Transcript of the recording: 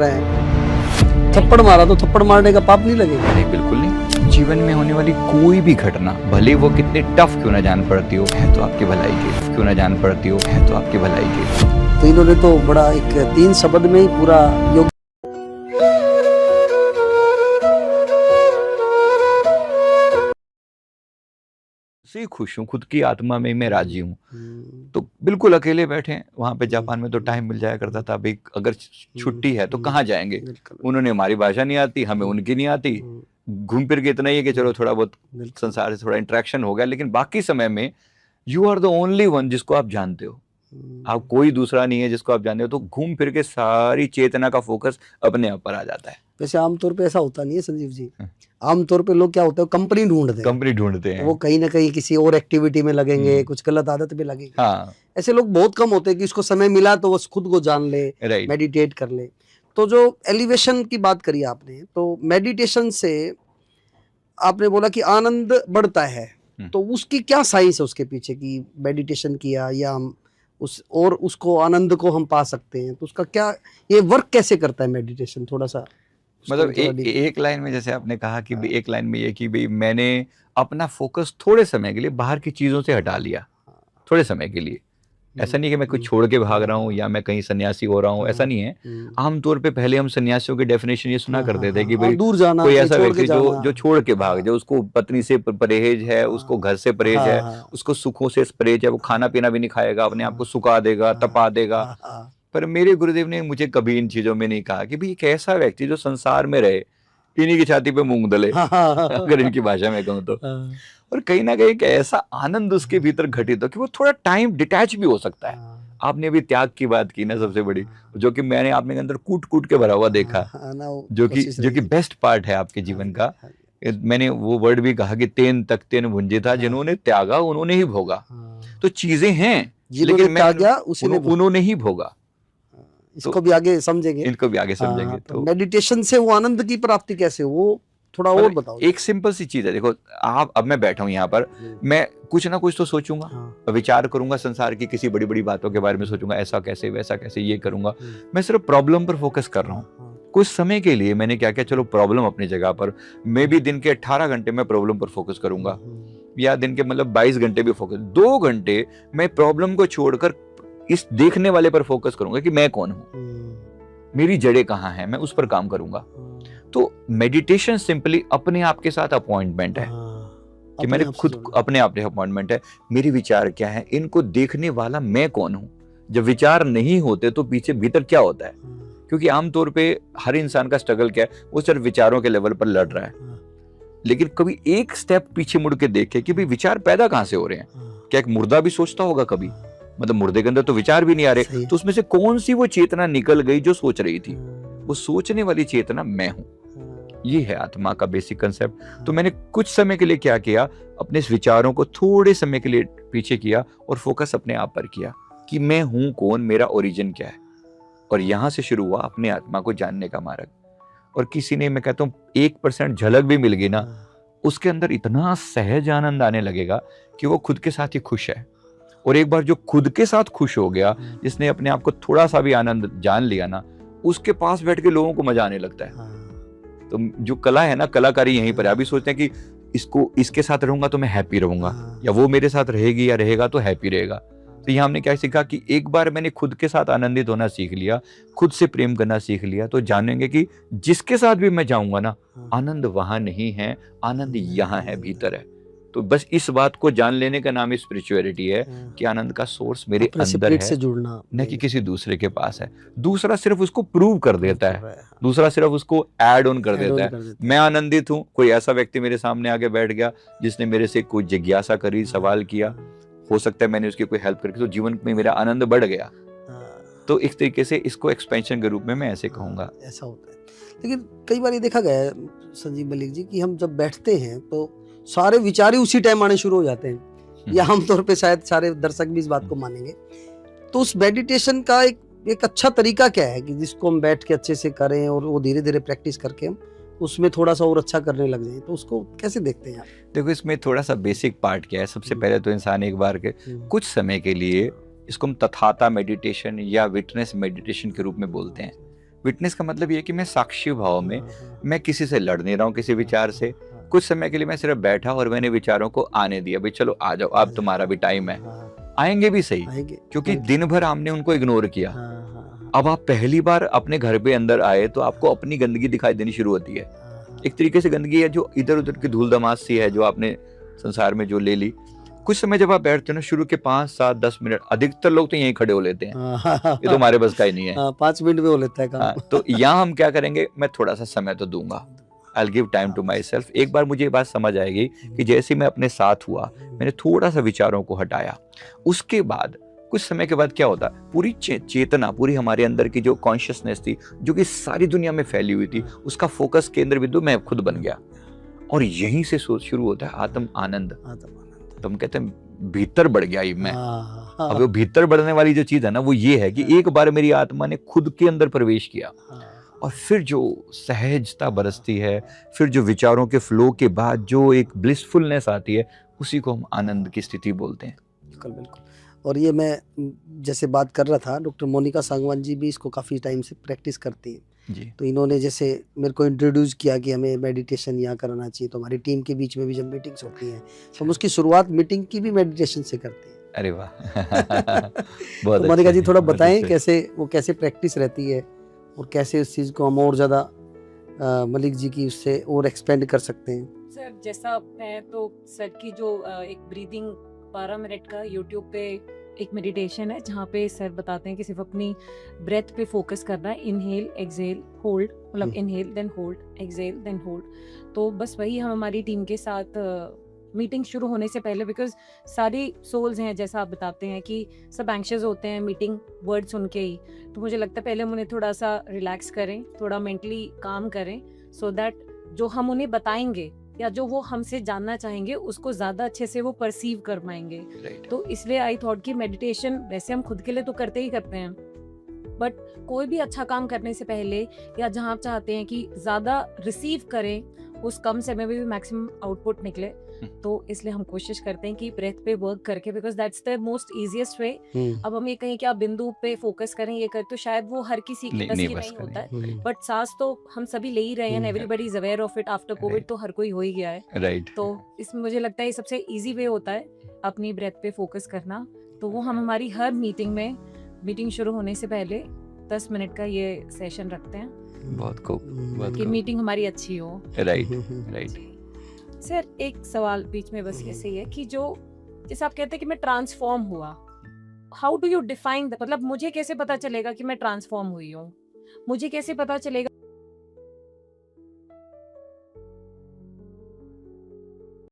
रहे हैं। थप्पड़ मारा तो थप्पड़ मारने का पाप नहीं लगेगा? नहीं, बिल्कुल नहीं। जीवन में होने वाली कोई भी घटना, भले वो कितने टफ क्यों ना जान पड़ती हो, है तो आपकी भलाई के, क्यों ना जान पड़ती हो, है तो आपकी भलाई के। तो इन्होंने तो बड़ा एक 3 शब्द में ही पूरा योग से खुश हूँ, खुद की आत्मा में मैं राजी हूँ। तो बिल्कुल अकेले बैठे हैं वहां पे। जापान में तो टाइम मिल जाया करता था, भाई अगर छुट्टी है तो कहाँ जाएंगे। उन्होंने हमारी भाषा नहीं आती, हमें उनकी नहीं आती। घूम फिर के इतना ही है कि चलो थोड़ा बहुत संसार से थोड़ा इंटरेक्शन हो गया, लेकिन बाकी समय में you are the only one जिसको आप जानते हो। आप कोई दूसरा नहीं है जिसको आप जानते हो। तो घूम फिर के सारी चेतना का फोकस अपने आप पर आ जाता है। वैसे आमतौर पे ऐसा होता नहीं है संजीव जी। आमतौर पे लोग क्या होता है, कंपनी ढूंढते हैं। वो कहीं ना कहीं किसी और एक्टिविटी में लगेंगे, कुछ गलत आदत में लगेंगे। हाँ। ऐसे लोग बहुत कम होते हैं कि इसको समय मिला तो वो खुद को जान ले, मेडिटेट कर ले। तो जो एलिवेशन की बात करी आपने, तो मेडिटेशन से आपने बोला कि आनंद बढ़ता है, तो उसकी क्या साइंस है उसके पीछे की मेडिटेशन किया या हम उसको आनंद को हम पा सकते हैं, तो उसका क्या, ये वर्क कैसे करता है मेडिटेशन? थोड़ा सा मतलब एक लाइन में जैसे आपने कहा कि एक लाइन में ये कि भाई मैंने अपना फोकस थोड़े समय के लिए बाहर की चीजों से हटा लिया, थोड़े समय के लिए। ऐसा नहीं कि मैं कुछ छोड़ के भाग रहा हूँ या मैं कहीं सन्यासी हो रहा हूँ, ऐसा नहीं है। आमतौर पे पहले हम सन्यासियों की डेफिनेशन ये सुना करते थे कि भाई दूर जाना, कोई ऐसा व्यक्ति जो छोड़ के भाग जाए, उसको पत्नी से परहेज है, उसको घर से परहेज है, उसको सुखों से परहेज है, वो खाना पीना भी नहीं खाएगा, अपने आप को सुखा देगा, तपा देगा। पर मेरे गुरुदेव ने मुझे कभी इन चीजों में नहीं कहा कि भाई एक ऐसा व्यक्ति जो संसार में रहे, इन्हीं की छाती पे मूंग दले, अगर इनकी भाषा में कहूँ तो। और कहीं ना कहीं एक ऐसा आनंद उसके भीतर घटित हो कि वो थोड़ा टाइम डिटैच भी हो सकता है। आपने अभी त्याग की बात की ना, सबसे बड़ी, जो कि मैंने आपने अंदर कूट कूट के भरा हुआ देखा, जो कि बेस्ट पार्ट है आपके जीवन का। मैंने वो वर्ड भी कहा कि तेन तक तेन भुंजे था, जिन्होंने त्यागा उन्होंने ही भोगा। तो चीजें हैं लेकिन उन्होंने ही भोगा। इसको भी आगे समझेंगे, इनको भी आगे समझेंगे। तो मेडिटेशन से वो आनंद की प्राप्ति कैसे, वो थोड़ा और बताओ। एक सिंपल सी चीज है, देखो आप, अब मैं बैठा हूँ यहाँ पर, मैं कुछ ना कुछ तो सोचूंगा, विचार करूंगा, संसार की किसी बड़ी बड़ी बातों के बारे में सोचूंगा, ऐसा कैसे वैसा कैसे, ये करूंगा। मैं सिर्फ प्रॉब्लम पर फोकस कर रहा हूँ। कुछ समय के लिए मैंने क्या किया, चलो प्रॉब्लम अपनी जगह पर, मैं भी दिन के 18 घंटे में प्रॉब्लम पर फोकस करूंगा, या दिन के मतलब 22 घंटे भी फोकस, 2 घंटे मैं प्रॉब्लम को छोड़कर इस देखने वाले पर फोकस करूंगा कि मैं कौन हूं, मेरी जड़ें कहां हैं, मैं उस पर काम करूंगा। तो मेडिटेशन सिंपली अपने आप के साथ अपॉइंटमेंट है कि मैंने खुद अपने आप में अपॉइंटमेंट है, मेरे विचार क्या है, इनको देखने वाला मैं कौन हूं। जब विचार नहीं होते तो पीछे भीतर क्या होता है, क्योंकि आमतौर पे हर इंसान का स्ट्रगल क्या है, वो सिर्फ विचारों के लेवल पर लड़ रहा है, लेकिन कभी एक स्टेप पीछे मुड़ के देखे कि भाई विचार पैदा कहां से हो रहे हैं। क्या एक मुर्दा भी सोचता होगा कभी? मतलब मुर्दे के अंदर तो विचार भी नहीं आ रहे, तो उसमें से कौन सी वो चेतना निकल गई जो सोच रही थी? वो सोचने वाली चेतना मैं हूं। ये है आत्मा का बेसिक कंसेप्ट। तो मैंने कुछ समय के लिए क्या किया, अपने इस विचारों को थोड़े समय के लिए पीछे किया और फोकस अपने आप पर किया कि मैं हूं कौन, मेरा ओरिजिन क्या है। और यहां से शुरू हुआ अपने आत्मा को जानने का मार्ग। और किसी ने, मैं कहता हूँ 1% झलक भी मिल गई ना, उसके अंदर इतना सहज आनंद आने लगेगा कि वो खुद के साथ ही खुश है। और एक बार जो खुद के साथ खुश हो गया, जिसने अपने आप को थोड़ा सा भी आनंद जान लिया ना, उसके पास बैठ के लोगों को मजा आने लगता है। तो जो कला है ना, कलाकारी यहीं पर है। अभी सोचते हैं कि इसके साथ रहूंगा तो मैं हैप्पी रहूंगा, या वो मेरे साथ रहेगी या रहेगा तो हैप्पी रहेगा। तो यहाँ हमने क्या सीखा कि एक बार मैंने खुद के साथ आनंदित होना सीख लिया, खुद से प्रेम करना सीख लिया, तो जानेंगे कि जिसके साथ भी मैं जाऊंगा ना, आनंद वहां नहीं है, आनंद यहाँ है, भीतर है। तो बस इस बात को जान लेने का नाम ही स्पिरिचुअलिटी है कि आनंद का सोर्स मेरे अंदर है, से जुड़ना, न कि किसी दूसरे के पास है। दूसरा सिर्फ उसको प्रूव कर देता है, दूसरा सिर्फ उसको ऐड ऑन कर देता है। मैं आनंदित हूँ, कोई ऐसा व्यक्ति मेरे सामने आके बैठ गया जिसने मेरे से कोई जिज्ञासा करी, सवाल किया, हो सकता है मैंने उसकी कोई हेल्प करके, तो जीवन में मेरा आनंद बढ़ गया। तो एक तरीके से इसको एक्सपेंशन के रूप में मैं ऐसे कहूंगा। ऐसा होता है। लेकिन कई बार ये देखा गया है संजीव मलिक जी कि हम जब बैठते हैं तो सारे विचार ही उसी टाइम आने शुरू हो जाते हैं, या आमतौर पे शायद सारे दर्शक भी इस बात को मानेंगे। तो उस मेडिटेशन का एक अच्छा तरीका क्या है कि जिसको हम बैठ के अच्छे से करें और वो धीरे धीरे प्रैक्टिस करके हम उसमें थोड़ा सा और अच्छा करने लग जाए, तो उसको कैसे देखते हैं आप? देखो इसमें थोड़ा सा बेसिक पार्ट क्या है। सबसे पहले तो इंसान एक बार के कुछ समय के लिए, इसको हम तथाता मेडिटेशन या विटनेस मेडिटेशन के रूप में बोलते हैं, विटनेस का मतलब ये है कि मैं साक्षी भाव में, मैं किसी से लड़ नहीं रहा हूँ किसी विचार से। कुछ समय के लिए मैं सिर्फ बैठा और मैंने विचारों को आने दिया, भाई चलो आ जाओ, अब तुम्हारा भी टाइम है। आएंगे भी सही, क्योंकि दिन भर हमने उनको इग्नोर किया। अब आप पहली बार अपने घर पे अंदर आए तो आपको अपनी गंदगी दिखाई देनी शुरू होती है। एक तरीके से गंदगी है जो इधर उधर की धूल दमास सी है जो आपने संसार में जो ले ली। कुछ समय जब आप बैठते हो ना, शुरू के 5, 7, 10 मिनट, अधिकतर लोग तो यहीं खड़े हो लेते हैं, ये तो हमारे बस का ही नहीं है। 5 मिनट में हो लेता है काम। तो यहाँ हम क्या करेंगे, मैं थोड़ा सा समय तो दूंगा, I'll give time to myself। एक बार मुझे ये बात समझ आएगी कि जैसे मैं अपने साथ हुआ, मैंने थोड़ा सा विचारों को हटाया, उसके बाद कुछ समय के बाद क्या होता, पूरी चेतना, पूरी हमारे अंदर की जो कॉन्शियसनेस थी, जो कि सारी दुनिया में फैली हुई थी, उसका फोकस केंद्र बिंदु मैं खुद बन गया। और यहीं से शुरू होता है आत्म आनंद। तो हम कहते हैं भीतर बढ़ गया ही मैं। अब वो भीतर बढ़ने वाली जो चीज है ना, वो ये है कि एक बार मेरी आत्मा ने खुद के अंदर प्रवेश किया, और फिर जो सहजता बरसती है, फिर जो विचारों के फ्लो के बाद जो एक ब्लिसफुलनेस आती है, उसी को हम आनंद की स्थिति बोलते हैं। बिल्कुल बिल्कुल। और ये मैं जैसे बात कर रहा था, डॉक्टर मोनिका सांगवान जी भी इसको काफ़ी टाइम से प्रैक्टिस करती हैं जी। तो इन्होंने जैसे मेरे को इंट्रोड्यूस किया कि हमें मेडिटेशन यहाँ करना चाहिए, तो हमारी टीम के बीच में भी जब मीटिंग्स होती हैं तो हम उसकी शुरुआत मीटिंग की भी मेडिटेशन से करते हैं। अरे वाह बहुत तो मोनिका जी थोड़ा बहुत बताएं अच्छे। कैसे प्रैक्टिस रहती है और कैसे उस चीज़ को हम और ज़्यादा मलिक जी की उससे और एक्सपेंड कर सकते हैं। सर जैसा मैं तो सर की जो एक ब्रीदिंग 12 मिनट का यूट्यूब पे एक मेडिटेशन है जहाँ पे सर बताते हैं कि सिर्फ अपनी ब्रेथ पे फोकस करना है, इनहेल एक्सहेल होल्ड, मतलब inhale then hold exhale then hold. तो बस वही हम हमारी टीम के साथ मीटिंग शुरू होने से पहले, बिकॉज सारी सोल्स हैं जैसा आप बताते हैं कि सब एंग्शियस होते हैं मीटिंग वर्ड सुन के ही, तो मुझे लगता है पहले हम उन्हें थोड़ा सा रिलैक्स करें, थोड़ा मेंटली काम करें, सो दैट जो हम उन्हें बताएंगे या जो वो हमसे जानना चाहेंगे उसको ज़्यादा अच्छे से वो परसीव कर पाएंगे। तो इसलिए आई थॉट कि मेडिटेशन वैसे हम खुद के लिए तो करते ही करते हैं, बट कोई भी अच्छा काम करने से पहले या जहाँ आप चाहते हैं कि ज़्यादा रिसीव करें, उस कम समय में भी मैक्सिमम आउटपुट निकले, तो इसलिए हम कोशिश करते हैं कि ब्रेथ पे वर्क करके, because that's the most easiest way. अब हम ये कहें कि आप बिंदु पे फोकस करें ये कर, तो शायद वो हर किसी की बस की नहीं होता है, बट सांस तो हम सभी ले ही रहे हैं, everybody is aware of it, after Covid तो हर कोई हो ही गया है। राइट। तो इसमें मुझे लगता है ये सबसे इजी वे होता है अपनी ब्रेथ पे फोकस करना। तो वो हम हमारी हर मीटिंग में, मीटिंग शुरू होने से पहले 10 मिनट का ये सेशन रखते हैं, बहुत खूब कि मीटिंग हमारी अच्छी हो। Right right. सर एक सवाल बीच में बस ऐसे ही है कि जो जैसे आप कहते हैं कि मैं ट्रांसफॉर्म हुआ, हाउ डू यू डिफाइन, मतलब मुझे कैसे पता चलेगा कि मैं ट्रांसफॉर्म हुई हूँ, मुझे कैसे पता चलेगा